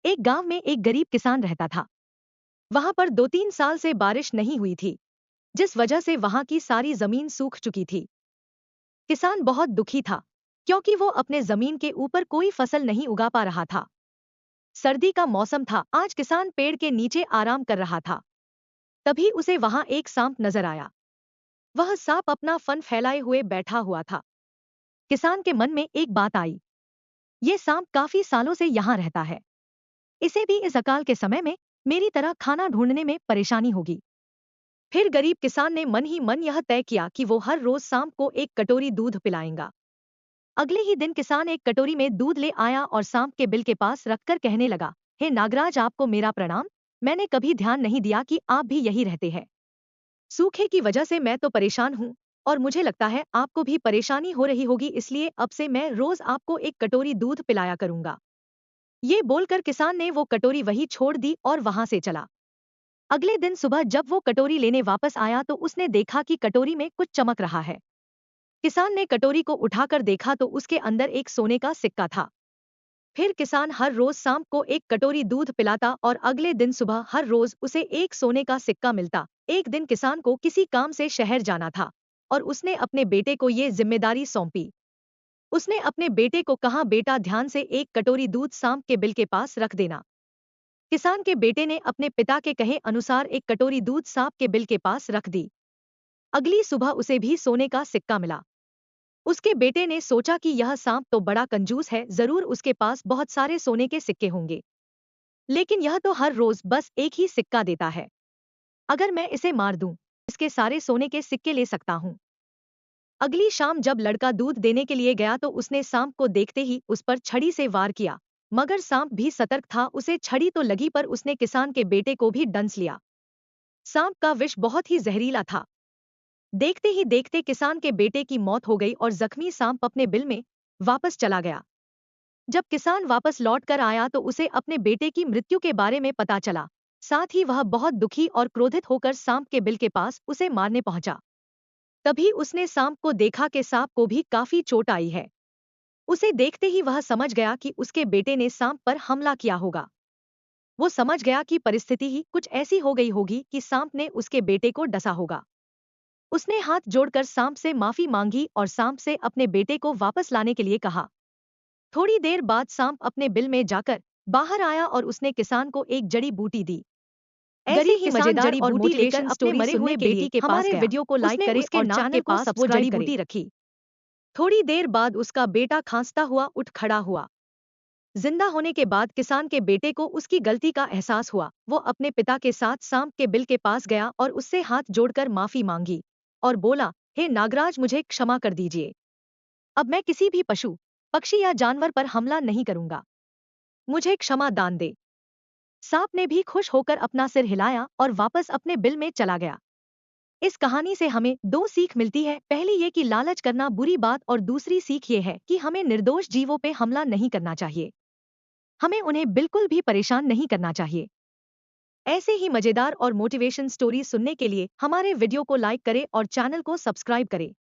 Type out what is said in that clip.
एक गांव में एक गरीब किसान रहता था। वहां पर 2-3 साल से बारिश नहीं हुई थी, जिस वजह से वहां की सारी जमीन सूख चुकी थी। किसान बहुत दुखी था, क्योंकि वो अपने जमीन के ऊपर कोई फसल नहीं उगा पा रहा था। सर्दी का मौसम था। आज किसान पेड़ के नीचे आराम कर रहा था। तभी उसे वहां एक सांप नजर आया। वह सांप अपना फन फैलाए हुए बैठा हुआ था। किसान के मन में एक बात आई। ये सांप काफी सालों से यहाँ रहता है। इसे भी इस अकाल के समय में मेरी तरह खाना ढूंढने में परेशानी होगी। फिर गरीब किसान ने मन ही मन यह तय किया कि वो हर रोज सांप को एक कटोरी दूध पिलाएगा। अगले ही दिन किसान एक कटोरी में दूध ले आया और सांप के बिल के पास रखकर कहने लगा, हे नागराज, आपको मेरा प्रणाम। मैंने कभी ध्यान नहीं दिया कि आप भी यही रहते हैं। सूखे की वजह से मैं तो परेशान हूँ, और मुझे लगता है आपको भी परेशानी हो रही होगी, इसलिए अब से मैं रोज आपको एक कटोरी दूध पिलाया करूंगा। ये बोलकर किसान ने वो कटोरी वहीं छोड़ दी और वहां से चला। अगले दिन सुबह जब वो कटोरी लेने वापस आया तो उसने देखा कि कटोरी में कुछ चमक रहा है। किसान ने कटोरी को उठाकर देखा तो उसके अंदर एक सोने का सिक्का था। फिर किसान हर रोज शाम को एक कटोरी दूध पिलाता और अगले दिन सुबह हर रोज उसे एक सोने का सिक्का मिलता। एक दिन किसान को किसी काम से शहर जाना था और उसने अपने बेटे को ये जिम्मेदारी सौंपी। उसने अपने बेटे को कहा, बेटा ध्यान से एक कटोरी दूध सांप के बिल के पास रख देना। किसान के बेटे ने अपने पिता के कहे अनुसार एक कटोरी दूध सांप के बिल के पास रख दी। अगली सुबह उसे भी सोने का सिक्का मिला। उसके बेटे ने सोचा कि यह सांप तो बड़ा कंजूस है, जरूर उसके पास बहुत सारे सोने के सिक्के होंगे, लेकिन यह तो हर रोज बस एक ही सिक्का देता है। अगर मैं इसे मार दूं, इसके सारे सोने के सिक्के ले सकता हूं। अगली शाम जब लड़का दूध देने के लिए गया तो उसने सांप को देखते ही उस पर छड़ी से वार किया, मगर सांप भी सतर्क था। उसे छड़ी तो लगी पर उसने किसान के बेटे को भी डंस लिया। सांप का विष बहुत ही जहरीला था। देखते ही देखते किसान के बेटे की मौत हो गई और जख्मी सांप अपने बिल में वापस चला गया। जब किसान वापस लौट कर आया तो उसे अपने बेटे की मृत्यु के बारे में पता चला। साथ ही वह बहुत दुखी और क्रोधित होकर सांप के बिल के पास उसे मारने पहुंचा। तभी उसने सांप को देखा कि सांप को भी काफी चोट आई है। उसे देखते ही वह समझ गया कि उसके बेटे ने सांप पर हमला किया होगा। वो समझ गया कि परिस्थिति ही कुछ ऐसी हो गई होगी कि सांप ने उसके बेटे को डसा होगा। उसने हाथ जोड़कर सांप से माफी मांगी और सांप से अपने बेटे को वापस लाने के लिए कहा। थोड़ी देर बाद सांप अपने बिल में जाकर बाहर आया और उसने किसान को एक जड़ी बूटी दी। ऐसे ही मजेदार और मोटिवेशन अपने मरे हुए बेटी के पास गया। वीडियो को लाइक करें और चैनल को सब्सक्राइब करें। रखी। थोड़ी देर बाद उसका बेटा खांसता हुआ उठ खड़ा हुआ। जिंदा होने के बाद किसान के बेटे को उसकी गलती का एहसास हुआ। वो अपने पिता के साथ सांप के बिल के पास गया और उससे हाथ जोड़कर माफी मांगी और बोला, हे नागराज, मुझे क्षमा कर दीजिए। अब मैं किसी भी पशु, पक्षी या जानवर पर हमला नहीं करूंगा। मुझे क्षमा दान दे। सांप ने भी खुश होकर अपना सिर हिलाया और वापस अपने बिल में चला गया। इस कहानी से हमें दो सीख मिलती है। पहली ये कि लालच करना बुरी बात, और दूसरी सीख ये है कि हमें निर्दोष जीवों पे हमला नहीं करना चाहिए। हमें उन्हें बिल्कुल भी परेशान नहीं करना चाहिए। ऐसे ही मजेदार और मोटिवेशन स्टोरी सुनने के लिए हमारे वीडियो को लाइक करें और चैनल को सब्सक्राइब करें।